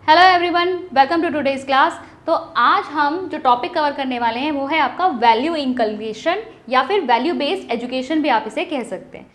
Hello everyone, welcome to today's class. तो आज हम जो टॉपिक कवर करने वाले हैं वो है आपका वैल्यू इनकल्केशन या फिर वैल्यू बेस्ड एजुकेशन भी आप इसे कह सकते हैं।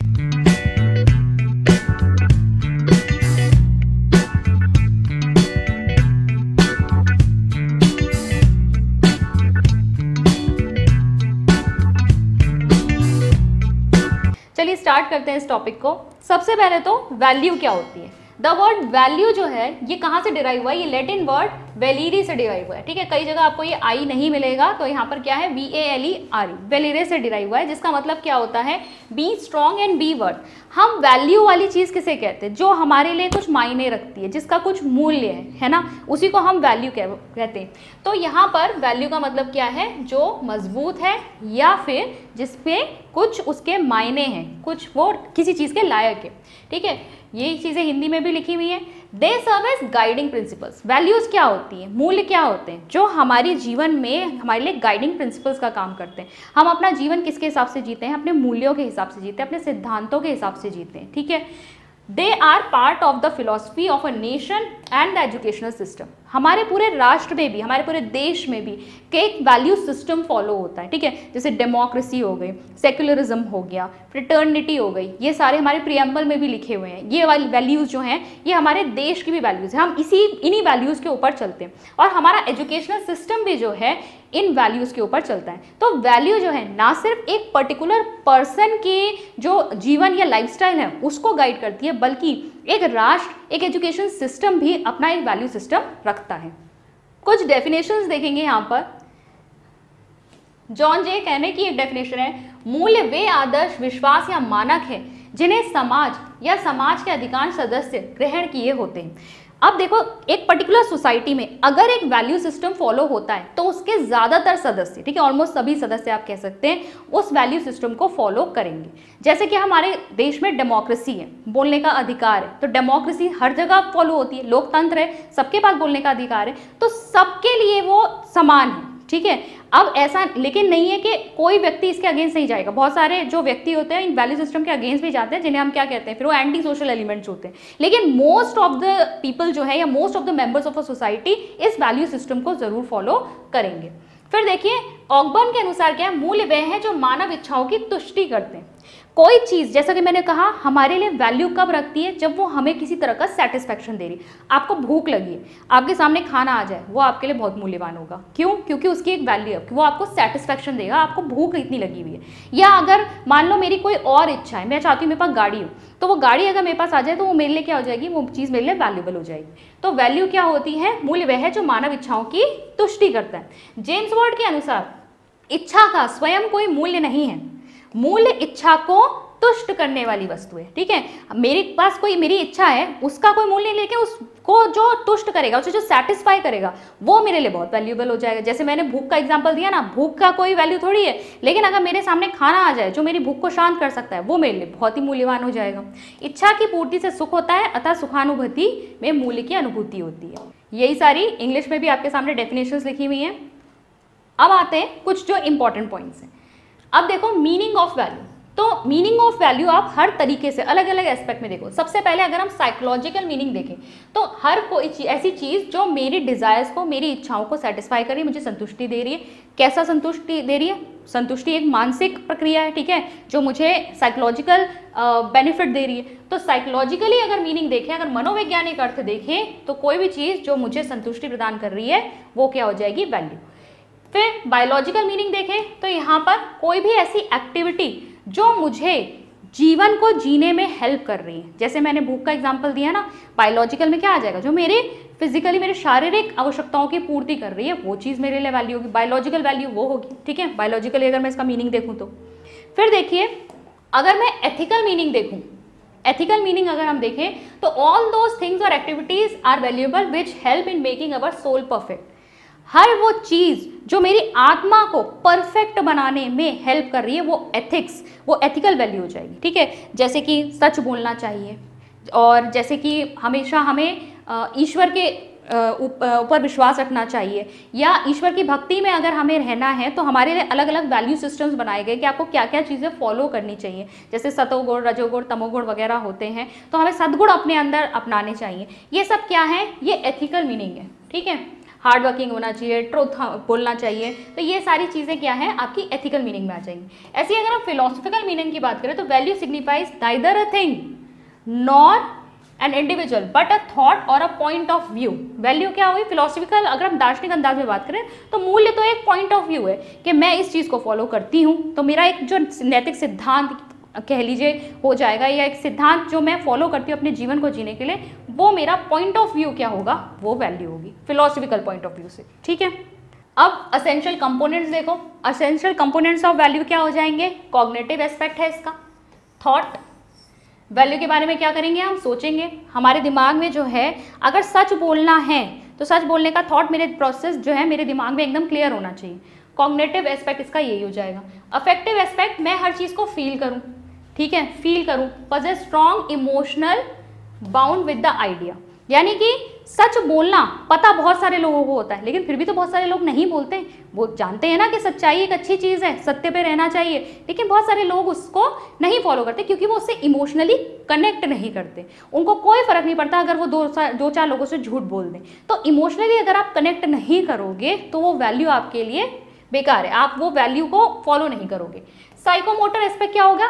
चलिए स्टार्ट करते हैं इस टॉपिक को। सबसे पहले तो वैल्यू क्या होती है। द वर्ड वैल्यू जो है ये कहाँ से डिराइव हुआ है? ये लैटिन वर्ड वेलीरी से डिराइव हुआ है। ठीक है, कई जगह आपको ये आई नहीं मिलेगा, तो यहाँ पर क्या है VALERE, वेलीरे से डिराइव हुआ है, जिसका मतलब क्या होता है be strong and be word. हम वैल्यू वाली चीज़ किसे कहते हैं? जो हमारे लिए कुछ मायने रखती है, जिसका कुछ मूल्य है ना, उसी को हम वैल्यू कहते हैं। तो यहाँ पर वैल्यू का मतलब क्या है? जो मजबूत है या फिर जिसपे कुछ उसके मायने हैं, कुछ वो किसी चीज़ के लायक है। ठीक है, ये चीज़ें हिंदी में भी लिखी हुई हैं। They serve as guiding principles. Values क्या होती हैं? मूल्य क्या होते हैं? जो हमारे जीवन में हमारे लिए गाइडिंग प्रिंसिपल्स का काम करते हैं। हम अपना जीवन किसके हिसाब से जीते हैं? अपने मूल्यों के हिसाब से जीते हैं, अपने सिद्धांतों के हिसाब से जीते हैं। ठीक है, they are part of the philosophy of a nation and the educational system. हमारे पूरे राष्ट्र में भी, हमारे पूरे देश में भी एक वैल्यू सिस्टम फॉलो होता है। ठीक है, जैसे डेमोक्रेसी हो गई, सेक्युलरिज्म हो गया, फ्रेटर्निटी हो गई, ये सारे हमारे प्रियम्बल में भी लिखे हुए हैं। ये वाली वैल्यूज़ जो हैं ये हमारे देश की भी वैल्यूज़ हैं। हम इन्हीं वैल्यूज़ के ऊपर चलते हैं और हमारा एजुकेशनल सिस्टम भी जो है इन वैल्यूज़ के ऊपर चलता है। तो वैल्यू जो है ना सिर्फ एक पर्टिकुलर पर्सन के जो जीवन या लाइफस्टाइल है उसको गाइड करती है, बल्कि एक राष्ट्र, एक एजुकेशन सिस्टम भी अपना एक वैल्यू सिस्टम रखता है। कुछ डेफिनेशंस देखेंगे यहाँ पर। जॉन जे कहने की एक डेफिनेशन है, मूल्य वे आदर्श, विश्वास या मानक है जिन्हें समाज या समाज के अधिकांश सदस्य ग्रहण किए होते हैं। अब देखो, एक पर्टिकुलर सोसाइटी में अगर एक वैल्यू सिस्टम फॉलो होता है तो उसके ज़्यादातर सदस्य, ठीक है, ऑलमोस्ट सभी सदस्य आप कह सकते हैं, उस वैल्यू सिस्टम को फॉलो करेंगे। जैसे कि हमारे देश में डेमोक्रेसी है, बोलने का अधिकार है, तो डेमोक्रेसी हर जगह फॉलो होती है। लोकतंत्र है, सबके पास बोलने का अधिकार है, तो सबके लिए वो समान है। ठीक है, अब ऐसा लेकिन नहीं है कि कोई व्यक्ति इसके अगेंस्ट नहीं जाएगा। बहुत सारे जो व्यक्ति होते हैं इन वैल्यू सिस्टम के अगेंस्ट भी जाते हैं, जिन्हें हम क्या कहते हैं, फिर वो एंटी सोशल एलिमेंट्स होते हैं। लेकिन मोस्ट ऑफ द पीपल जो है या most of the members of a society इस वैल्यू सिस्टम को जरूर फॉलो करेंगे। फिर देखिए, ऑकबर्न के अनुसार क्या है? मूल्य वह है जो मानव इच्छाओं की तुष्टि करते हैं। कोई चीज़, जैसा कि मैंने कहा, हमारे लिए वैल्यू कब रखती है? जब वो हमें किसी तरह का सेटिस्फैक्शन दे रही है। आपको भूख लगी है, आपके सामने खाना आ जाए, वो आपके लिए बहुत मूल्यवान होगा। क्यों? क्योंकि उसकी एक वैल्यू है, वो आपको सेटिस्फैक्शन देगा, आपको भूख इतनी लगी हुई है। या अगर मान लो मेरी कोई और इच्छा है, मैं चाहती हूँ मेरे पास गाड़ी हो, तो वो गाड़ी अगर मेरे पास आ जाए तो वो मेरे लिए क्या हो जाएगी? वो चीज़ मेरे लिए वैल्यूबल हो जाएगी। तो वैल्यू क्या होती है? मूल्य वह है जो मानव इच्छाओं की तुष्टि करता है। जेम्स वर्ड के अनुसार इच्छा का स्वयं कोई मूल्य नहीं है, मूल्य इच्छा को तुष्ट करने वाली वस्तु है। ठीक है, मेरे पास कोई मेरी इच्छा है, उसका कोई मूल्य नहीं, लेकिन उसको जो तुष्ट करेगा, उसे जो सेटिस्फाई करेगा, वो मेरे लिए बहुत वैल्यूबल हो जाएगा। जैसे मैंने भूख का एग्जांपल दिया ना, भूख का कोई वैल्यू थोड़ी है, लेकिन अगर मेरे सामने खाना आ जाए जो मेरी भूख को शांत कर सकता है, वो मेरे लिए बहुत ही मूल्यवान हो जाएगा। इच्छा की पूर्ति से सुख होता है, अतः सुखानुभूति में मूल्य की अनुभूति होती है। यही सारी इंग्लिश में भी आपके सामने डेफिनेशंस लिखी हुई हैं। अब आते हैं कुछ जो इंपॉर्टेंट पॉइंट्स हैं। अब देखो, मीनिंग ऑफ वैल्यू। तो मीनिंग ऑफ वैल्यू आप हर तरीके से अलग अलग एस्पेक्ट में देखो। सबसे पहले अगर हम साइकोलॉजिकल मीनिंग देखें तो हर कोई ऐसी चीज़ जो मेरी डिज़ायर्स को, मेरी इच्छाओं को सेटिस्फाई कर रही है, मुझे संतुष्टि दे रही है। कैसा संतुष्टि दे रही है? संतुष्टि एक मानसिक प्रक्रिया है, ठीक है, जो मुझे साइकोलॉजिकल बेनिफिट दे रही है। तो साइकोलॉजिकली अगर मीनिंग देखें, अगर मनोवैज्ञानिक अर्थ देखें, तो कोई भी चीज़ जो मुझे संतुष्टि प्रदान कर रही है वो क्या हो जाएगी? वैल्यू। फिर बायोलॉजिकल मीनिंग देखें तो यहाँ पर कोई भी ऐसी एक्टिविटी जो मुझे जीवन को जीने में हेल्प कर रही है। जैसे मैंने भूख का एग्जांपल दिया ना, बायोलॉजिकल में क्या आ जाएगा? जो मेरे फिजिकली, मेरे शारीरिक आवश्यकताओं की पूर्ति कर रही है, वो चीज़ मेरे लिए वैल्यू होगी, बायोलॉजिकल वैल्यू वो होगी। ठीक है, बायोलॉजिकली अगर मैं इसका मीनिंग देखूँ तो। फिर देखिए, अगर मैं एथिकल मीनिंग देखूँ, एथिकल मीनिंग अगर हम देखें तो ऑल दोज थिंग्स और activities are valuable which help in making our soul perfect. हर वो चीज़ जो मेरी आत्मा को परफेक्ट बनाने में हेल्प कर रही है, वो एथिक्स, वो एथिकल वैल्यू हो जाएगी। ठीक है, जैसे कि सच बोलना चाहिए, और जैसे कि हमेशा हमें ईश्वर के ऊपर विश्वास रखना चाहिए, या ईश्वर की भक्ति में अगर हमें रहना है तो हमारे लिए अलग अलग वैल्यू सिस्टम्स बनाए गए कि आपको क्या क्या चीज़ें फॉलो करनी चाहिए। जैसे सतोगुण, रजोगुण, तमोगुण वगैरह होते हैं, तो हमें सद्गुण अपने अंदर अपनाने चाहिए। ये सब क्या है, ये एथिकल मीनिंग है, ठीक है। हार्ड वर्किंग होना चाहिए, ट्रुथ बोलना चाहिए, तो ये सारी चीज़ें क्या है आपकी एथिकल मीनिंग में आ जाएंगी। ऐसे ही अगर हम फिलोसफिकल मीनिंग की बात करें तो value signifies neither a thing nor an individual but a thought or a point of view. Value क्या हुई फिलोसफिकल, अगर हम दार्शनिक अंदाज में बात करें तो मूल्य तो एक पॉइंट ऑफ व्यू है कि मैं इस चीज़ को फॉलो करती हूँ, तो मेरा एक जो नैतिक सिद्धांत कह लीजिए हो जाएगा, या एक सिद्धांत जो मैं फॉलो करती हूँ अपने जीवन को जीने के लिए, वो मेरा पॉइंट ऑफ व्यू क्या होगा, वो वैल्यू होगी फिलोसफिकल पॉइंट ऑफ व्यू से, ठीक है। अब असेंशियल कंपोनेंट्स देखो, असेंशियल कंपोनेंट्स ऑफ वैल्यू क्या हो जाएंगे, कॉग्निटिव एस्पेक्ट है इसका, थॉट। वैल्यू के बारे में क्या करेंगे, हम सोचेंगे, हमारे दिमाग में जो है अगर सच बोलना है तो सच बोलने का थॉट मेरे प्रोसेस जो है मेरे दिमाग में एकदम क्लियर होना चाहिए। कॉग्निटिव एस्पेक्ट इसका यही हो जाएगा। अफेक्टिव एस्पेक्ट, मैं हर चीज़ को फील करूं, ठीक है, फील करूं, possess strong emotional bound with the idea, यानी कि सच बोलना पता बहुत सारे लोगों को होता है, लेकिन फिर भी तो बहुत सारे लोग नहीं बोलते। वो जानते हैं ना कि सच्चाई एक अच्छी चीज़ है, सत्य पे रहना चाहिए, लेकिन बहुत सारे लोग उसको नहीं फॉलो करते क्योंकि वो उससे इमोशनली कनेक्ट नहीं करते। उनको कोई फर्क नहीं पड़ता अगर वो दो चार लोगों से झूठ बोल दें, तो इमोशनली अगर आप कनेक्ट नहीं करोगे तो वो वैल्यू आपके लिए बेकार है, आप वो वैल्यू को फॉलो नहीं करोगे। साइकोमोटर एस्पेक्ट क्या होगा,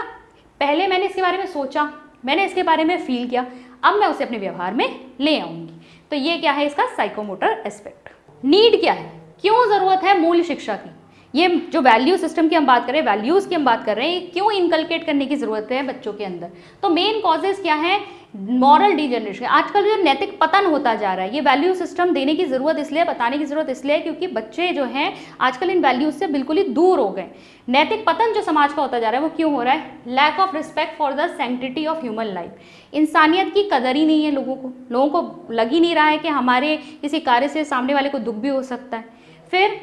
पहले मैंने इसके बारे में सोचा, मैंने इसके बारे में फील किया, अब मैं उसे अपने व्यवहार में ले आऊंगी, तो ये क्या है इसका साइकोमोटर एस्पेक्ट। नीड क्या है, क्यों ज़रूरत है मूल्य शिक्षा की, ये जो वैल्यू सिस्टम की हम बात कर रहे हैं, वैल्यूज़ की हम बात कर रहे हैं, ये क्यों इनकलकेट करने की ज़रूरत है बच्चों के अंदर। तो मेन कॉजेज़ क्या है, मॉरल डिजनरेशन, आजकल जो नैतिक पतन होता जा रहा है, ये वैल्यू सिस्टम देने की ज़रूरत इसलिए, बताने की ज़रूरत इसलिए है क्योंकि बच्चे जो हैं आजकल इन वैल्यूज़ से बिल्कुल ही दूर हो गए। नैतिक पतन जो समाज का होता जा रहा है वो क्यों हो रहा है, lack of respect for the sanctity of human life, इंसानियत की कदर ही नहीं है लोगों को लग ही नहीं रहा है कि हमारे किसी कार्य से सामने वाले को दुख भी हो सकता है। फिर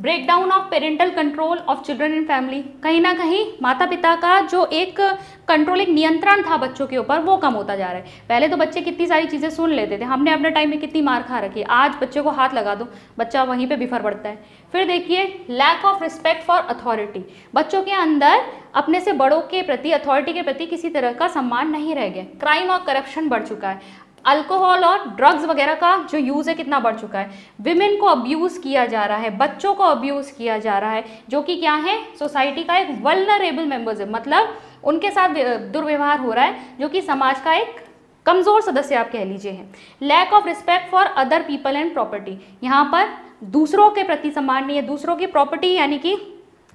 breakdown of parental control of children in family, कहीं ना कहीं माता पिता का जो एक कंट्रोल, एक नियंत्रण था बच्चों के ऊपर, वो कम होता जा रहा है। पहले तो बच्चे कितनी सारी चीज़ें सुन लेते थे, हमने अपने टाइम में कितनी मार खा रखी है, आज बच्चे को हाथ लगा दो बच्चा वहीं पे बिफर पड़ता है। फिर देखिए lack of respect for authority, बच्चों के अंदर अपने से बड़ों के प्रति, अथॉरिटी के प्रति किसी तरह का सम्मान नहीं रह गया। क्राइम और करप्शन बढ़ चुका है, अल्कोहल और ड्रग्स वगैरह का जो यूज़ है कितना बढ़ चुका है, विमेन को अब्यूज़ किया जा रहा है, बच्चों को अब्यूज़ किया जा रहा है, जो कि क्या है सोसाइटी का एक वल्नरेबल मेंबर्स है, मतलब उनके साथ दुर्व्यवहार हो रहा है, जो कि समाज का एक कमज़ोर सदस्य आप कह लीजिए है। Lack of respect for other people and property, यहाँ पर दूसरों के प्रति सम्मान नहीं है, दूसरों की प्रॉपर्टी यानी कि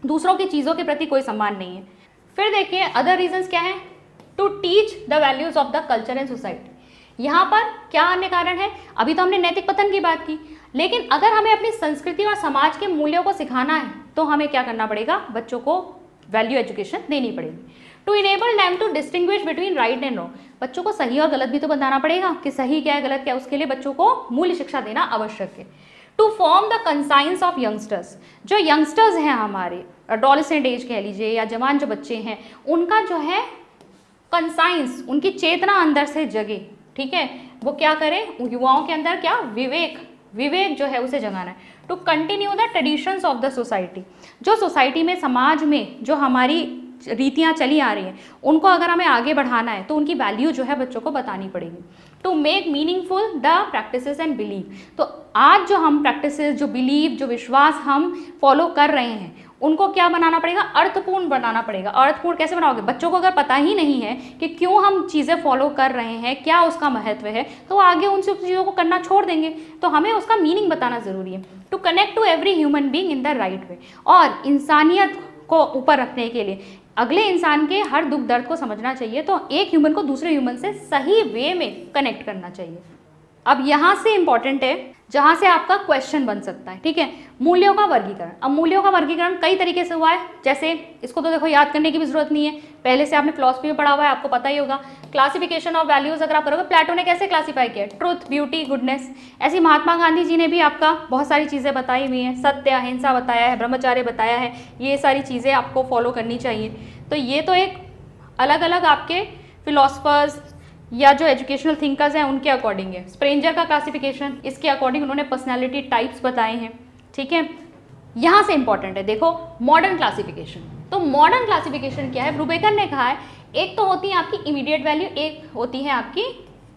दूसरों की चीज़ों के प्रति कोई सम्मान नहीं है। फिर देखिए अदर रीजंस क्या है, to teach the values of the culture and society, यहाँ पर क्या अन्य कारण है, अभी तो हमने नैतिक पतन की बात की, लेकिन अगर हमें अपनी संस्कृति और समाज के मूल्यों को सिखाना है तो हमें क्या करना पड़ेगा, बच्चों को वैल्यू एजुकेशन देनी पड़ेगी। To enable them to distinguish between right and wrong, बच्चों को सही और गलत भी तो बताना पड़ेगा कि सही क्या है गलत क्या है, उसके लिए बच्चों को मूल्य शिक्षा देना आवश्यक है। To form the conscience of youngsters, जो यंगस्टर्स हैं हमारे एडोलेसेंट एज कह लीजिए या जवान जो बच्चे हैं, उनका जो है कंसाइंस, उनकी चेतना अंदर से जगे, ठीक है, वो क्या करें, युवाओं के अंदर क्या विवेक जो है उसे जगाना है। To continue the traditions of the society, जो सोसाइटी में समाज में जो हमारी रीतियाँ चली आ रही हैं उनको अगर हमें आगे बढ़ाना है तो उनकी वैल्यू जो है बच्चों को बतानी पड़ेगी। To make meaningful the practices and believe, तो आज जो हम प्रैक्टिसेस, जो बिलीव, जो विश्वास हम फॉलो कर रहे हैं उनको क्या बनाना पड़ेगा, अर्थपूर्ण बनाना पड़ेगा। अर्थपूर्ण कैसे बनाओगे, बच्चों को अगर पता ही नहीं है कि क्यों हम चीज़ें फॉलो कर रहे हैं, क्या उसका महत्व है, तो आगे उन सब चीज़ों को करना छोड़ देंगे, तो हमें उसका मीनिंग बताना ज़रूरी है। To connect to every human being in the right way, और इंसानियत को ऊपर रखने के लिए अगले इंसान के हर दुख दर्द को समझना चाहिए, तो एक ह्यूमन को दूसरे ह्यूमन से सही वे में कनेक्ट करना चाहिए। अब यहाँ से इम्पॉर्टेंट है जहाँ से आपका क्वेश्चन बन सकता है, ठीक है, मूल्यों का वर्गीकरण। अब मूल्यों का वर्गीकरण कई तरीके से हुआ है, जैसे इसको तो देखो याद करने की भी जरूरत नहीं है, पहले से आपने फिलॉसफी में पढ़ा हुआ है, आपको पता ही होगा। क्लासिफिकेशन ऑफ वैल्यूज अगर आप करोगे, प्लेटो ने कैसे क्लासीफाई किया, ट्रुथ, ब्यूटी, गुडनेस। ऐसी महात्मा गांधी जी ने भी आपका बहुत सारी चीज़ें बताई हुई हैं, सत्य, अहिंसा बताया है, ब्रह्मचार्य बताया है, ये सारी चीज़ें आपको फॉलो करनी चाहिए। तो ये तो एक अलग अलग आपके फिलोसफर्स या जो एजुकेशनल थिंकर्स हैं उनके अकॉर्डिंग है। स्प्रेंजर का क्लासिफिकेशन, इसके अकॉर्डिंग उन्होंने पर्सनैलिटी टाइप्स बताए हैं, ठीक है। यहाँ से इंपॉर्टेंट है, देखो मॉडर्न क्लासिफिकेशन। तो मॉडर्न क्लासिफिकेशन क्या है, ब्रूबेकर ने कहा है एक तो होती है आपकी इमीडिएट वैल्यू, एक होती है आपकी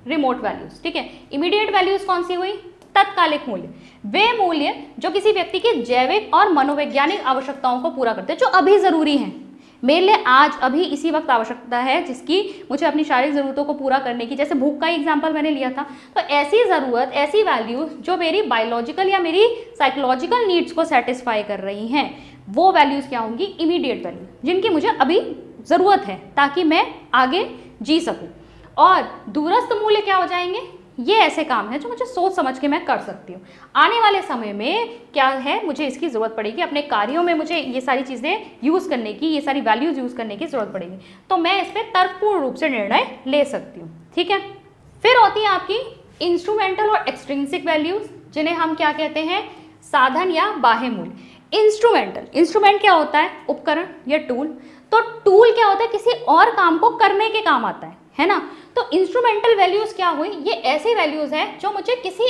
रिमोट वैल्यूज, ठीक है। इमीडिएट वैल्यूज कौन सी हुई, तत्कालिक मूल्य, वे मूल्य जो किसी व्यक्ति की जैविक और मनोवैज्ञानिक आवश्यकताओं को पूरा करते हैं, जो अभी जरूरी हैं, मेरे लिए आज अभी इसी वक्त आवश्यकता है जिसकी मुझे अपनी शारीरिक ज़रूरतों को पूरा करने की, जैसे भूख का एग्जांपल मैंने लिया था। तो ऐसी ज़रूरत, ऐसी वैल्यूज जो मेरी बायोलॉजिकल या मेरी साइकोलॉजिकल नीड्स को सेटिस्फाई कर रही हैं, वो वैल्यूज़ क्या होंगी, इमीडिएट वैल्यू, जिनकी मुझे अभी ज़रूरत है ताकि मैं आगे जी सकूँ। और दूरस्थ मूल्य क्या हो जाएंगे, ये ऐसे काम है जो मुझे सोच समझ के मैं कर सकती हूँ, आने वाले समय में क्या है मुझे इसकी ज़रूरत पड़ेगी, अपने कार्यों में मुझे ये सारी चीज़ें यूज़ करने की, ये सारी वैल्यूज़ यूज़ करने की ज़रूरत पड़ेगी, तो मैं इस पर तर्कपूर्ण रूप से निर्णय ले सकती हूँ, ठीक है। फिर होती है आपकी इंस्ट्रूमेंटल और एक्सट्रिंसिक वैल्यूज़, जिन्हें हम क्या कहते हैं, साधन या बाह्य मूल्य। इंस्ट्रूमेंटल, इंस्ट्रूमेंट क्या होता है, उपकरण या टूल। तो टूल क्या होता है, किसी और काम को करने के काम आता है ना। तो इंस्ट्रूमेंटल वैल्यूज क्या हुई, ये ऐसी वैल्यूज हैं जो मुझे किसी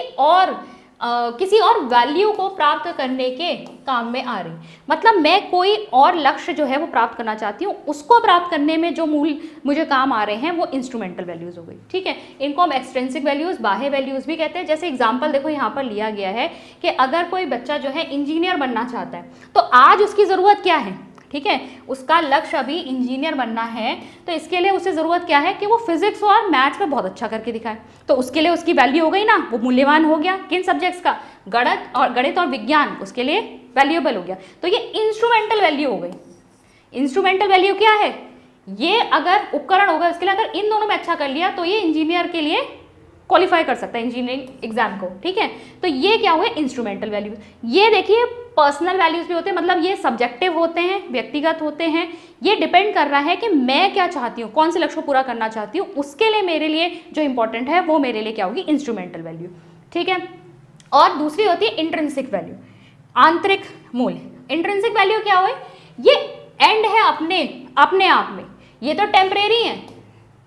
और वैल्यू को प्राप्त करने के काम में आ रही, मतलब मैं कोई और लक्ष्य जो है वो प्राप्त करना चाहती हूँ, उसको प्राप्त करने में जो मूल मुझे काम आ रहे हैं वो इंस्ट्रूमेंटल वैल्यूज हो गई, ठीक है। इनको हम एक्सट्रिंसिक वैल्यूज, बाह्य वैल्यूज भी कहते हैं। जैसे एग्जांपल देखो यहाँ पर लिया गया है कि अगर कोई बच्चा जो है इंजीनियर बनना चाहता है, तो आज उसकी ज़रूरत क्या है, ठीक है, उसका लक्ष्य अभी इंजीनियर बनना है, तो इसके लिए उसे ज़रूरत क्या है कि वो फिजिक्स और मैथ्स में बहुत अच्छा करके दिखाए। तो उसके लिए उसकी वैल्यू हो गई ना, वो मूल्यवान हो गया। किन सब्जेक्ट्स का, गणित और विज्ञान, उसके लिए वैल्यूएबल हो गया। तो ये इंस्ट्रूमेंटल वैल्यू हो गई। इंस्ट्रूमेंटल वैल्यू क्या है, ये अगर उपकरण होगा, उसके लिए अगर इन दोनों में अच्छा कर लिया तो ये इंजीनियर के लिए क्वालिफाई कर सकता है, इंजीनियरिंग एग्जाम को, ठीक है। तो ये क्या हुए, इंस्ट्रूमेंटल वैल्यूज। ये देखिए पर्सनल वैल्यूज भी होते हैं, मतलब ये सब्जेक्टिव होते हैं, व्यक्तिगत होते हैं। ये डिपेंड कर रहा है कि मैं क्या चाहती हूँ, कौन से लक्ष्य को पूरा करना चाहती हूँ, उसके लिए मेरे लिए जो इंपॉर्टेंट है वो मेरे लिए क्या होगी, इंस्ट्रूमेंटल वैल्यू, ठीक है। और दूसरी होती है इंट्रिंसिक वैल्यू, आंतरिक मूल्य। इंट्रिंसिक वैल्यू क्या हुई, ये एंड है अपने आप में, ये तो टेम्परेरी है।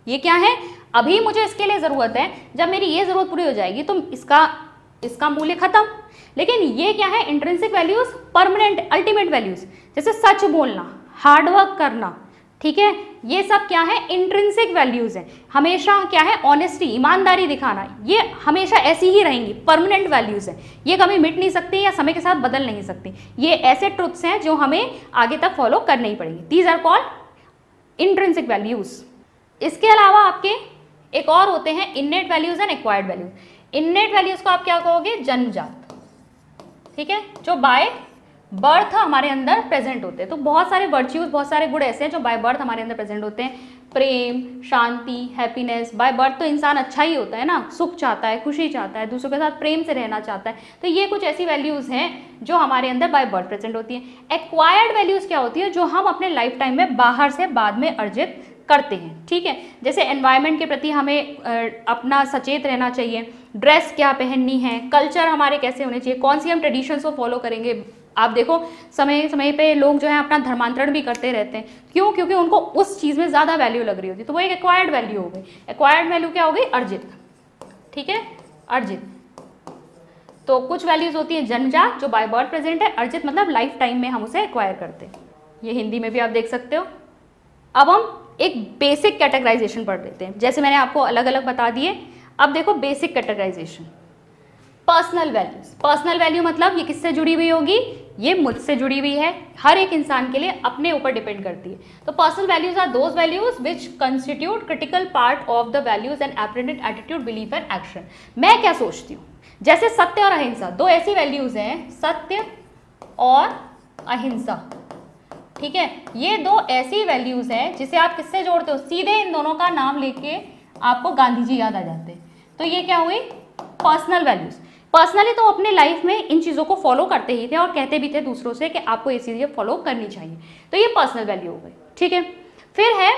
ये क्या है, अभी मुझे इसके लिए ज़रूरत है, जब मेरी ये ज़रूरत पूरी हो जाएगी तो इसका मूल्य खत्म। लेकिन ये क्या है, intrinsic values, permanent ultimate values, जैसे सच बोलना, हार्डवर्क करना, ठीक है, ये सब क्या है, इंट्रिंसिक वैल्यूज हैं। हमेशा क्या है, ऑनेस्टी, ईमानदारी दिखाना, ये हमेशा ऐसी ही रहेंगी, परमानेंट वैल्यूज हैं, ये कभी मिट नहीं सकती या समय के साथ बदल नहीं सकती। ये ऐसे ट्रुथ्स हैं जो हमें आगे तक फॉलो करने ही पड़ेंगी। These are called intrinsic values. इसके अलावा आपके एक और होते हैं innate values and acquired values. Innate values को आप क्या कहोगे, जन्मजात, ठीक है, जो बाय बर्थ हमारे अंदर प्रेजेंट होते हैं। तो बहुत सारे वर्च्यूज, बहुत सारे गुण ऐसे हैं जो बाय बर्थ हमारे अंदर प्रेजेंट होते हैं। प्रेम, शांति, हैप्पीनेस। बाय बर्थ तो इंसान अच्छा ही होता है ना, सुख चाहता है, खुशी चाहता है, दूसरों के साथ प्रेम से रहना चाहता है। तो ये कुछ ऐसी वैल्यूज हैं जो हमारे अंदर बाय बर्थ प्रेजेंट होती हैं। एक्वायर्ड वैल्यूज क्या होती है, जो हम अपने लाइफ टाइम में बाहर से बाद में अर्जित करते हैं, ठीक है। जैसे एनवायरनमेंट के प्रति हमें अपना सचेत रहना चाहिए, ड्रेस क्या पहननी है, कल्चर हमारे कैसे होने चाहिए, कौन सी हम ट्रेडिशंस को फॉलो करेंगे। आप देखो समय समय पे लोग जो है अपना धर्मांतरण भी करते रहते हैं, क्यों, क्योंकि उनको उस चीज़ में ज़्यादा वैल्यू लग रही होती है। तो वो एक एक्वायर्ड वैल्यू हो गई। एक्वायर्ड वैल्यू क्या हो गई, अर्जित, ठीक है, अर्जित। तो कुछ वैल्यूज होती है जन्मजात, जो बाय बर्थ प्रेजेंट है। अर्जित मतलब लाइफ टाइम में हम उसे एक्वायर करते हैं। ये हिंदी में भी आप देख सकते हो। अब हम एक बेसिक कैटेगराइजेशन पढ़ लेते हैं, जैसे मैंने आपको अलग अलग बता दिए। अब देखो basic categorisation. Personal values. Personal value मतलब ये किससे जुड़ी हुई होगी, ये मुझसे जुड़ी हुई है, हर एक इंसान के लिए अपने ऊपर डिपेंड करती है। तो personal values are those values which constitute critical part of the values and apprehended attitude, belief and action. मैं क्या सोचती हूँ, जैसे सत्य और अहिंसा, दो ऐसी वैल्यूज हैं, सत्य और अहिंसा, ठीक है। ये दो ऐसी वैल्यूज हैं जिसे आप किससे जोड़ते हो, सीधे इन दोनों का नाम लेके आपको गांधी जी याद आ जाते हैं। तो ये क्या हुई, पर्सनल वैल्यूज। पर्सनली तो अपने लाइफ में इन चीज़ों को फॉलो करते ही थे और कहते भी थे दूसरों से कि आपको ये चीज़ें फॉलो करनी चाहिए। तो ये पर्सनल वैल्यू हो गई, ठीक है। फिर है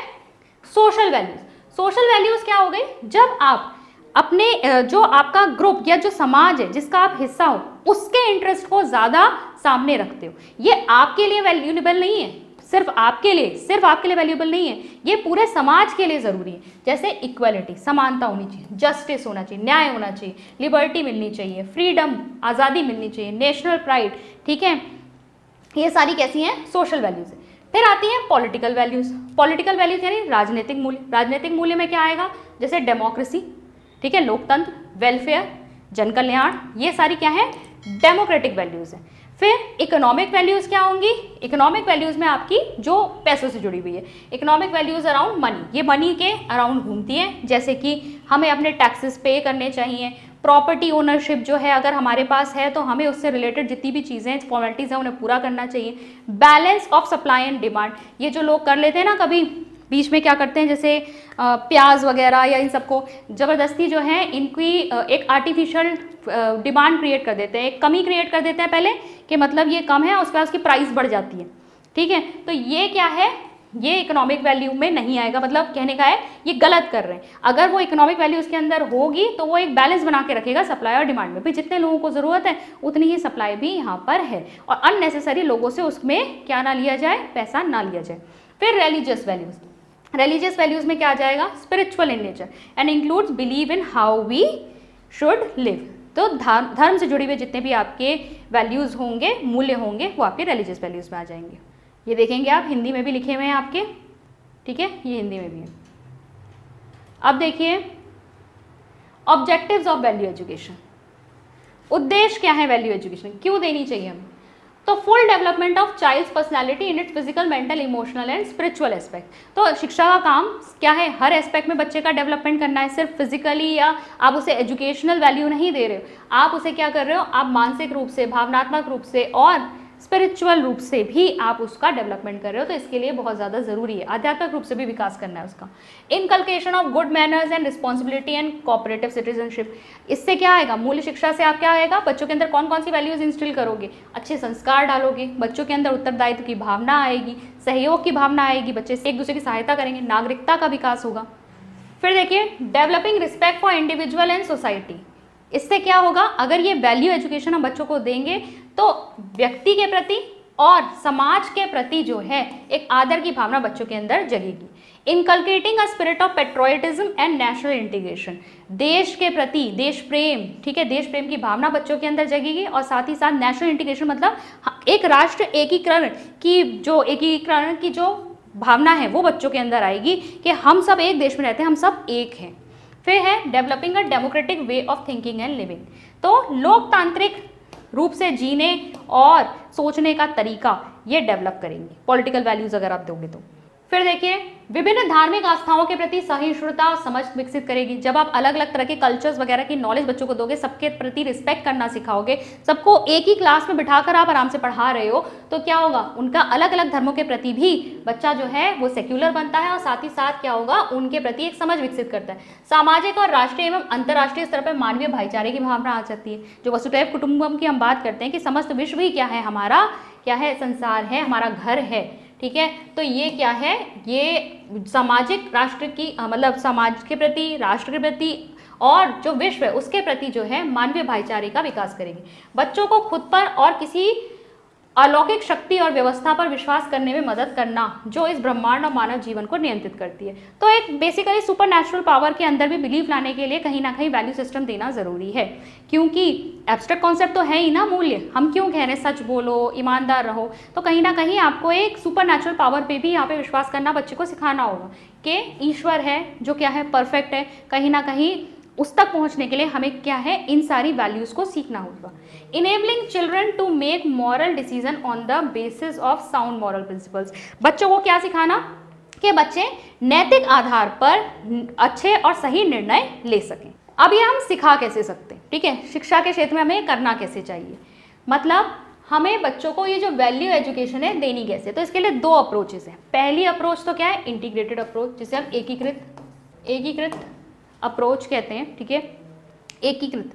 सोशल वैल्यूज। सोशल वैल्यूज क्या हो गई, जब आप अपने जो आपका ग्रुप या जो समाज है जिसका आप हिस्सा हो, उसके इंटरेस्ट को ज़्यादा सामने रखते हो। ये आपके लिए वैल्यूएबल नहीं है, सिर्फ आपके लिए वैल्यूएबल नहीं है, ये पूरे समाज के लिए ज़रूरी है। जैसे इक्वलिटी, समानता होनी चाहिए, जस्टिस होना चाहिए, न्याय होना चाहिए, लिबर्टी मिलनी चाहिए, फ्रीडम, आज़ादी मिलनी चाहिए, नेशनल प्राइड, ठीक है, ये सारी कैसी हैं, सोशल वैल्यूज़। फिर आती हैं पॉलिटिकल वैल्यूज़। पॉलिटिकल वैल्यूज़ यानी राजनीतिक मूल्य। राजनीतिक मूल्य में क्या आएगा, जैसे डेमोक्रेसी, ठीक है, लोकतंत्र, वेलफेयर, जन कल्याण, ये सारी क्या है, डेमोक्रेटिक वैल्यूज़ हैं। फिर इकोनॉमिक वैल्यूज़ क्या होंगी, इकोनॉमिक वैल्यूज़ में आपकी जो पैसों से जुड़ी हुई है, इकोनॉमिक वैल्यूज़ अराउंड मनी, ये मनी के अराउंड घूमती हैं, जैसे कि हमें अपने टैक्सेस पे करने चाहिए, प्रॉपर्टी ओनरशिप जो है अगर हमारे पास है तो हमें उससे रिलेटेड जितनी भी चीज़ें फॉर्मेलिटीज़ हैं उन्हें पूरा करना चाहिए। Balance of supply and demand, ये जो लोग कर लेते हैं ना कभी बीच में क्या करते हैं, जैसे प्याज वगैरह या इन सबको ज़बरदस्ती जो है इनकी एक आर्टिफिशियल डिमांड क्रिएट कर देते हैं, एक कमी क्रिएट कर देते हैं पहले कि मतलब ये कम है, उसके बाद उसकी प्राइस बढ़ जाती है, ठीक है। तो ये क्या है, ये इकोनॉमिक वैल्यू में नहीं आएगा, मतलब कहने का है ये गलत कर रहे हैं। अगर वो इकोनॉमिक वैल्यू उसके अंदर होगी तो वो एक बैलेंस बना के रखेगा सप्लाई और डिमांड में, भी जितने लोगों को ज़रूरत है उतनी ही सप्लाई भी यहाँ पर है, और अननेसेसरी लोगों से उसमें क्या ना लिया जाए, पैसा ना लिया जाए। फिर रिलीजियस वैल्यूज़, रिलीजियस वैल्यूज़ में क्या आ जाएगा, spiritual in nature and includes believe in how we should live. तो धर्म से जुड़े हुए जितने भी आपके वैल्यूज़ होंगे, मूल्य होंगे, वो आपके रिलीजियस वैल्यूज़ में आ जाएंगे। ये देखेंगे आप, हिंदी में भी लिखे हुए हैं आपके, ठीक है, ये हिंदी में भी है। अब देखिए ऑब्जेक्टिव्स ऑफ वैल्यू एजुकेशन, उद्देश्य क्या है वैल्यू एजुकेशन, क्यों देनी चाहिए हमें। तो full development of child's personality in its physical, mental, emotional and spiritual aspect. तो शिक्षा का काम क्या है, हर एस्पेक्ट में बच्चे का डेवलपमेंट करना है, सिर्फ फिजिकली या आप उसे एजुकेशनल वैल्यू नहीं दे रहे हो, आप उसे क्या कर रहे हो, आप मानसिक रूप से, भावनात्मक रूप से और स्पिरिचुअल रूप से भी आप उसका डेवलपमेंट कर रहे हो। तो इसके लिए बहुत ज़्यादा ज़रूरी है, आध्यात्मिक रूप से भी विकास करना है उसका। Inculcation of good manners and responsibility and cooperative citizenship, इससे क्या आएगा, मूल्य शिक्षा से आप क्या आएगा, बच्चों के अंदर कौन कौन सी वैल्यूज इंस्टिल करोगे, अच्छे संस्कार डालोगे, बच्चों के अंदर उत्तरदायित्व की भावना आएगी, सहयोग की भावना आएगी, बच्चे एक दूसरे की सहायता करेंगे, नागरिकता का विकास होगा। फिर देखिए developing respect for individual and society, इससे क्या होगा, अगर ये वैल्यू एजुकेशन हम बच्चों को देंगे तो व्यक्ति के प्रति और समाज के प्रति जो है एक आदर की भावना बच्चों के अंदर जगेगी। Inculcating a spirit of patriotism and national integration, देश के प्रति देश प्रेम, ठीक है, देश प्रेम की भावना बच्चों के अंदर जगेगी, और साथ ही साथ नेशनल इंटीग्रेशन मतलब एक राष्ट्र एकीकरण की जो भावना है वो बच्चों के अंदर आएगी कि हम सब एक देश में रहते हैं, हम सब एक हैं। फिर है developing a democratic way of thinking and living, तो लोकतांत्रिक रूप से जीने और सोचने का तरीका ये डेवलप करेंगे पॉलिटिकल वैल्यूज अगर आप दोगे तो। फिर देखिए विभिन्न धार्मिक आस्थाओं के प्रति सहिष्णुता और समझ विकसित करेगी। जब आप अलग अलग तरह के कल्चर्स वगैरह की नॉलेज बच्चों को दोगे, सबके प्रति रिस्पेक्ट करना सिखाओगे, सबको एक ही क्लास में बिठाकर आप आराम से पढ़ा रहे हो, तो क्या होगा, उनका अलग अलग धर्मों के प्रति भी बच्चा जो है वो सेक्युलर बनता है, और साथ ही साथ क्या होगा, उनके प्रति एक समझ विकसित करता है। सामाजिक और राष्ट्रीय एवं अंतर्राष्ट्रीय स्तर पर मानवीय भाईचारे की भावना आ जाती है। जो वसुधैव कुटुंबकम की हम बात करते हैं कि समस्त विश्व ही क्या है, हमारा क्या है, संसार है, हमारा घर है, ठीक है। तो ये क्या है, ये सामाजिक राष्ट्र की मतलब समाज के प्रति, राष्ट्र के प्रति और जो विश्व है उसके प्रति जो है मानवीय भाईचारे का विकास करेगी। बच्चों को खुद पर और किसी अलौकिक शक्ति और व्यवस्था पर विश्वास करने में मदद करना जो इस ब्रह्मांड और मानव जीवन को नियंत्रित करती है। तो एक बेसिकली सुपर नेचुरल पावर के अंदर भी बिलीफ लाने के लिए कहीं ना कहीं वैल्यू सिस्टम देना ज़रूरी है, क्योंकि एब्स्ट्रैक्ट कॉन्सेप्ट तो है ही ना मूल्य, हम क्यों कह रहे हैं सच बोलो, ईमानदार रहो, तो कहीं ना कहीं आपको एक सुपर नेचुरल पावर पे भी यहाँ पे विश्वास करना बच्चे को सिखाना होगा कि ईश्वर है जो क्या है, परफेक्ट है, कहीं ना कहीं उस तक पहुंचने के लिए हमें क्या है, इन सारी वैल्यूज़ को सीखना होगा। Enabling children to make moral decision on the basis of sound moral principles, बच्चों को क्या सिखाना कि बच्चे नैतिक आधार पर अच्छे और सही निर्णय ले सकें। अब ये हम सिखा कैसे सकते हैं, ठीक है, शिक्षा के क्षेत्र में हमें करना कैसे चाहिए, मतलब हमें बच्चों को ये जो वैल्यू एजुकेशन है देनी कैसे। तो इसके लिए दो अप्रोचेस हैं। पहली अप्रोच तो क्या है, इंटीग्रेटेड अप्रोच, जिसे हम एकीकृत अप्रोच कहते हैं, ठीक है, एकीकृत।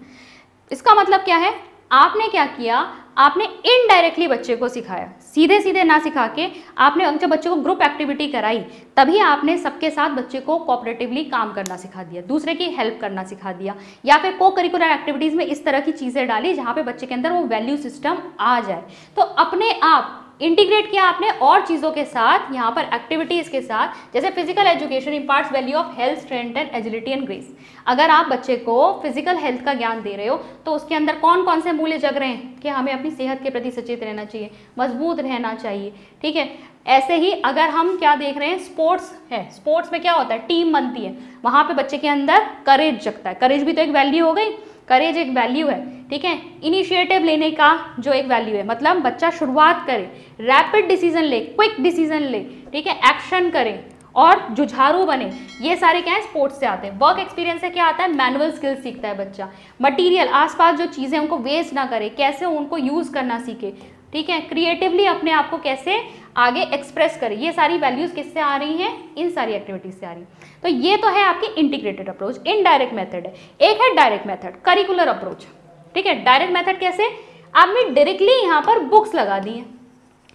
इसका मतलब क्या है, आपने क्या किया, आपने इनडायरेक्टली बच्चे को सिखाया, सीधे सीधे ना सिखा के आपने जब बच्चे को ग्रुप एक्टिविटी कराई तभी आपने सबके साथ बच्चे को कोऑपरेटिवली काम करना सिखा दिया, दूसरे की हेल्प करना सिखा दिया, या फिर को करिकुलर एक्टिविटीज़ में इस तरह की चीज़ें डाली जहाँ पे बच्चे के अंदर वो वैल्यू सिस्टम आ जाए। तो अपने आप इंटीग्रेट किया आपने और चीज़ों के साथ, यहाँ पर एक्टिविटीज़ के साथ, जैसे physical education imparts value of health, strength and agility and grace. अगर आप बच्चे को फिजिकल हेल्थ का ज्ञान दे रहे हो तो उसके अंदर कौन कौन से मूल्य जग रहे हैं कि हमें अपनी सेहत के प्रति सचेत रहना चाहिए, मजबूत रहना चाहिए, ठीक है। ऐसे ही अगर हम क्या देख रहे हैं, स्पोर्ट्स है, स्पोर्ट्स में क्या होता है, टीम बनती है, वहाँ पे बच्चे के अंदर करेज जगता है। करेज भी तो एक वैल्यू हो गई, करेज एक वैल्यू है, ठीक है। इनिशिएटिव लेने का जो एक वैल्यू है, मतलब बच्चा शुरुआत करे, रैपिड डिसीजन ले, क्विक डिसीजन ले, ठीक है, एक्शन करे और जुझारू बने, ये सारे क्या है, स्पोर्ट्स से आते हैं। वर्क एक्सपीरियंस से क्या आता है, मैनुअल स्किल्स सीखता है बच्चा। मटीरियल, आसपास जो चीज़ें उनको वेस्ट ना करे, कैसे उनको यूज़ करना सीखे, ठीक है। क्रिएटिवली अपने आप को कैसे आगे एक्सप्रेस करे, ये सारी वैल्यूज़ किससे आ रही हैं, इन सारी एक्टिविटीज से आ रही हैं। तो ये तो है आपकी इंटीग्रेटेड अप्रोच। इनडायरेक्ट मेथड है, एक है डायरेक्ट मेथड, करिकुलर अप्रोच, ठीक है। डायरेक्ट मेथड कैसे, आपने डायरेक्टली यहाँ पर बुक्स लगा दी हैं।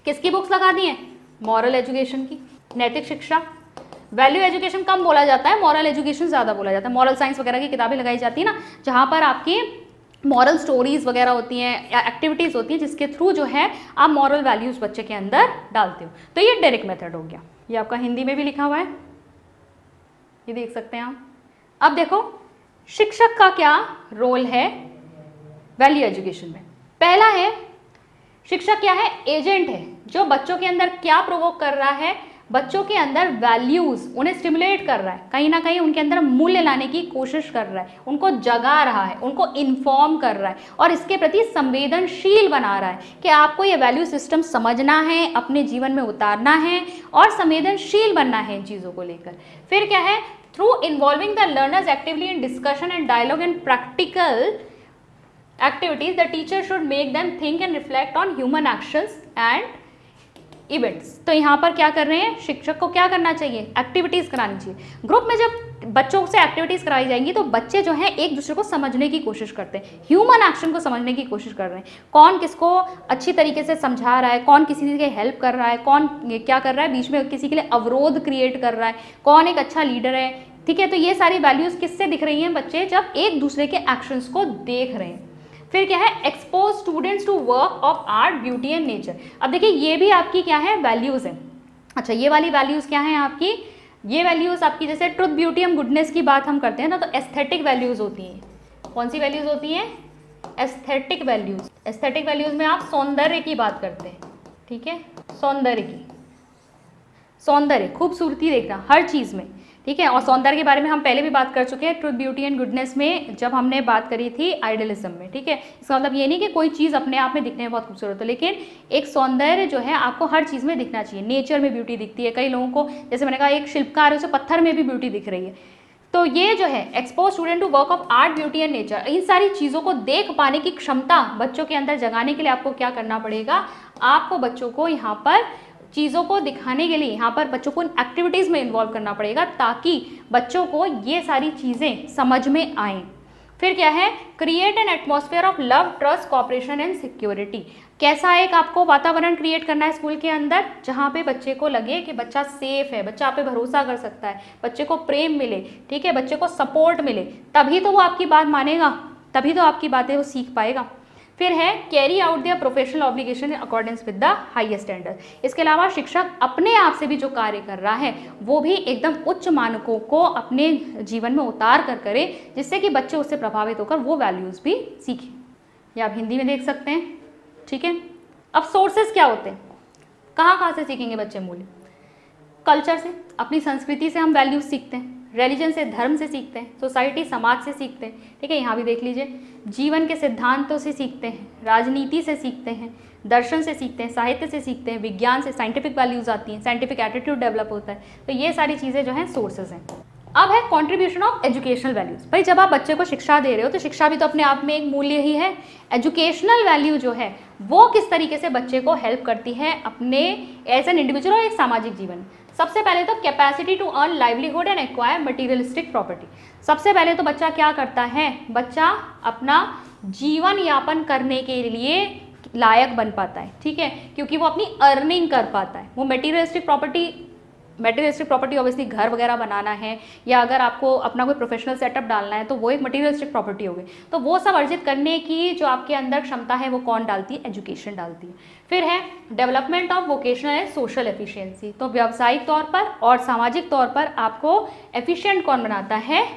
किसकी बुक्स लगा दी हैं, मॉरल एजुकेशन की, नैतिक शिक्षा। वैल्यू एजुकेशन कम बोला जाता है, मॉरल एजुकेशन ज़्यादा बोला जाता है। मॉरल साइंस वगैरह की किताबें लगाई जाती है ना, जहाँ पर आपकी मॉरल स्टोरीज वगैरह होती हैं या एक्टिविटीज़ होती हैं जिसके थ्रू जो है आप मॉरल वैल्यूज़ बच्चे के अंदर डालते हो। तो ये डायरेक्ट मेथड हो गया। ये आपका हिंदी में भी लिखा हुआ है, ये देख सकते हैं आप। अब देखो शिक्षक का क्या रोल है वैल्यू एजुकेशन में। पहला है, शिक्षक क्या है, एजेंट है, जो बच्चों के अंदर क्या प्रोवोक कर रहा है, बच्चों के अंदर वैल्यूज़, उन्हें स्टिमुलेट कर रहा है, कहीं ना कहीं उनके अंदर मूल्य लाने की कोशिश कर रहा है, उनको जगा रहा है, उनको इन्फॉर्म कर रहा है और इसके प्रति संवेदनशील बना रहा है कि आपको ये वैल्यू सिस्टम समझना है, अपने जीवन में उतारना है और संवेदनशील बनना है इन चीज़ों को लेकर। फिर क्या है, through involving the learners actively in discussion and dialogue and practical activities, the teacher should make them think and reflect on human actions and events। तो यहाँ पर क्या कर रहे हैं, शिक्षक को क्या करना चाहिए, एक्टिविटीज़ करानी चाहिए। ग्रुप में जब बच्चों से एक्टिविटीज़ कराई जाएंगी तो बच्चे जो हैं एक दूसरे को समझने की कोशिश करते हैं, ह्यूमन एक्शन को समझने की कोशिश कर रहे हैं, कौन किसको अच्छी तरीके से समझा रहा है, कौन किसी की हेल्प कर रहा है, कौन क्या कर रहा है, बीच में किसी के लिए अवरोध क्रिएट कर रहा है, कौन एक अच्छा लीडर है, ठीक है। तो ये सारी वैल्यूज़ किससे दिख रही हैं, बच्चे जब एक दूसरे के एक्शंस को देख रहे हैं। फिर क्या है, expose students to work of art, beauty and nature. अब देखिए ये भी आपकी क्या है, वैल्यूज़ है। अच्छा, ये वाली वैल्यूज़ क्या हैं आपकी, ये वैल्यूज़ आपकी जैसे ट्रुथ, ब्यूटी एंड गुडनेस की बात हम करते हैं ना, तो एस्थेटिक वैल्यूज़ होती हैं। कौन सी वैल्यूज़ होती हैं, एस्थेटिक वैल्यूज़। एस्थेटिक वैल्यूज़ में आप सौंदर्य की बात करते हैं, ठीक है, सौंदर्य की, सौंदर्य, खूबसूरती देखना हर चीज़ में, ठीक है। और सौंदर्य के बारे में हम पहले भी बात कर चुके हैं ट्रुथ, ब्यूटी एंड गुडनेस में, जब हमने बात करी थी आइडियलिज्म में, ठीक है। इसका मतलब ये नहीं कि कोई चीज़ अपने आप में दिखने में बहुत खूबसूरत हो, लेकिन एक सौंदर्य जो है आपको हर चीज़ में दिखना चाहिए। नेचर में ब्यूटी दिखती है, कई लोगों को, जैसे मैंने कहा एक शिल्पकार है उसे पत्थर में भी ब्यूटी दिख रही है। तो ये जो है expose student to work of art, beauty and nature, इन सारी चीज़ों को देख पाने की क्षमता बच्चों के अंदर जगाने के लिए आपको क्या करना पड़ेगा, आपको बच्चों को यहाँ पर चीज़ों को दिखाने के लिए यहाँ पर बच्चों को एक्टिविटीज़ में इन्वॉल्व करना पड़ेगा ताकि बच्चों को ये सारी चीज़ें समझ में आएँ। फिर क्या है, create an atmosphere of love, trust, cooperation and security. कैसा एक आपको वातावरण क्रिएट करना है स्कूल के अंदर जहाँ पे बच्चे को लगे कि बच्चा सेफ है, बच्चा आप पे भरोसा कर सकता है, बच्चे को प्रेम मिले, ठीक है, बच्चे को सपोर्ट मिले, तभी तो वो आपकी बात मानेगा, तभी तो आपकी बातें वो सीख पाएगा। फिर है carry out their professional obligation in accordance with the highest standard. इसके अलावा शिक्षक अपने आप से भी जो कार्य कर रहा है वो भी एकदम उच्च मानकों को अपने जीवन में उतार कर करे, जिससे कि बच्चे उससे प्रभावित होकर वो वैल्यूज़ भी सीखें। ये आप हिंदी में देख सकते हैं, ठीक है। अब सोर्सेज क्या होते हैं, कहाँ से सीखेंगे बच्चे मूल्य, कल्चर से, अपनी संस्कृति से हम वैल्यूज सीखते हैं, रिलीजन से, धर्म से सीखते हैं, सोसाइटी, समाज से सीखते हैं, ठीक है। यहाँ भी देख लीजिए, जीवन के सिद्धांतों से सीखते हैं, राजनीति से सीखते हैं, दर्शन से सीखते हैं, साहित्य से सीखते हैं, विज्ञान से साइंटिफिक वैल्यूज आती हैं, साइंटिफिक एटीट्यूड डेवलप होता है। तो ये सारी चीज़ें जो हैं सोर्सेज हैं। अब है कंट्रीब्यूशन ऑफ एजुकेशनल वैल्यूज। भाई जब आप बच्चे को शिक्षा दे रहे हो तो शिक्षा भी तो अपने आप में एक मूल्य ही है। एजुकेशनल वैल्यू जो है वो किस तरीके से बच्चे को हेल्प करती है अपने एज एन इंडिविजुअल और एक सामाजिक जीवन। सबसे पहले तो capacity to earn livelihood and acquire materialistic property. सबसे पहले तो बच्चा क्या करता है, बच्चा अपना जीवन यापन करने के लिए लायक बन पाता है, ठीक है, क्योंकि वो अपनी अर्निंग कर पाता है। वो materialistic property materialistic property obviously घर वगैरह बनाना है, या अगर आपको अपना कोई प्रोफेशनल सेटअप डालना है तो वो एक मटेरियलिस्टिक प्रॉपर्टी हो गई। तो वो सब अर्जित करने की जो आपके अंदर क्षमता है वो कौन डालती है? एजुकेशन डालती है। फिर है development of vocational and social efficiency. तो व्यावसायिक तौर पर और सामाजिक तौर पर आपको एफिशिएंट कौन बनाता है?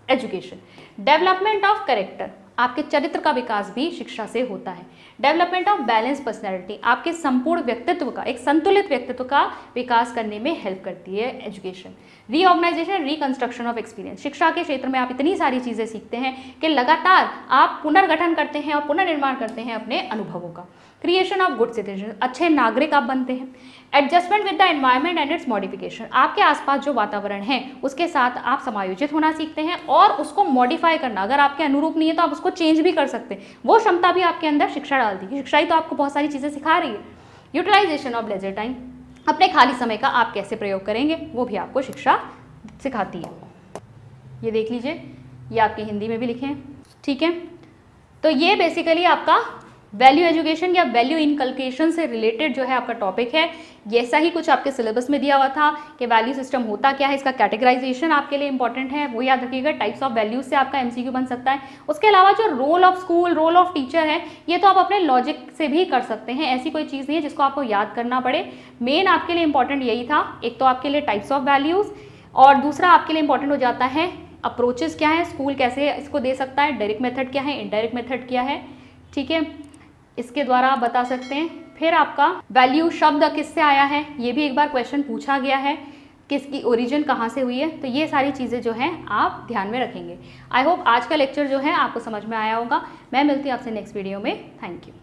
एजुकेशन। डेवलपमेंट ऑफ कैरेक्टर, आपके चरित्र का विकास भी शिक्षा से होता है। डेवलपमेंट ऑफ बैलेंस पर्सनैलिटी, आपके संपूर्ण व्यक्तित्व का, एक संतुलित व्यक्तित्व का विकास करने में हेल्प करती है education. Reorganisation, reconstruction of experience, शिक्षा के क्षेत्र में आप इतनी सारी चीज़ें सीखते हैं कि लगातार आप पुनर्गठन करते हैं और पुनर्निर्माण करते हैं अपने अनुभवों का। क्रिएशन ऑफ गुड सिटीजन, अच्छे नागरिक आप बनते हैं। Adjustment with the environment and it's modification, आपके आसपास जो वातावरण है उसके साथ आप समायोजित होना सीखते हैं और उसको मॉडिफाई करना, अगर आपके अनुरूप नहीं है तो आप उसको चेंज भी कर सकते हैं। वो क्षमता भी आपके अंदर शिक्षा डालती है। शिक्षा ही तो आपको बहुत सारी चीज़ें सिखा रही है। यूटिलाइजेशन ऑफ लेजर टाइम, अपने खाली समय का आप कैसे प्रयोग करेंगे वो भी आपको शिक्षा सिखाती है। ये देख लीजिए, ये आपके हिंदी में भी लिखे हैं, ठीक है। तो ये बेसिकली आपका वैल्यू एजुकेशन या वैल्यू इनकल्केशन से रिलेटेड जो है आपका टॉपिक है। ऐसा ही कुछ आपके सिलेबस में दिया हुआ था कि वैल्यू सिस्टम होता क्या है, इसका कैटेगराइजेशन आपके लिए इंपॉर्टेंट है, वो याद रखिएगा। टाइप्स ऑफ वैल्यूज से आपका एमसीक्यू बन सकता है। उसके अलावा जो role of school, role of teacher है, ये तो आप अपने लॉजिक से भी कर सकते हैं। ऐसी कोई चीज़ नहीं है जिसको आपको याद करना पड़े। मेन आपके लिए इंपॉर्टेंट यही था, एक तो आपके लिए टाइप्स ऑफ वैल्यूज़, और दूसरा आपके लिए इंपॉर्टेंट हो जाता है अप्रोचेस क्या है, स्कूल कैसे इसको दे सकता है, डायरेक्ट मेथड क्या है, इनडायरेक्ट मेथड क्या है, ठीक है, इसके द्वारा आप बता सकते हैं। फिर आपका वैल्यू शब्द किससे आया है, ये भी एक बार क्वेश्चन पूछा गया है, किसकी ओरिजिन कहाँ से हुई है। तो ये सारी चीज़ें जो हैं आप ध्यान में रखेंगे। आई होप आज का लेक्चर जो है आपको समझ में आया होगा। मैं मिलती हूँ आपसे नेक्स्ट वीडियो में। Thank you.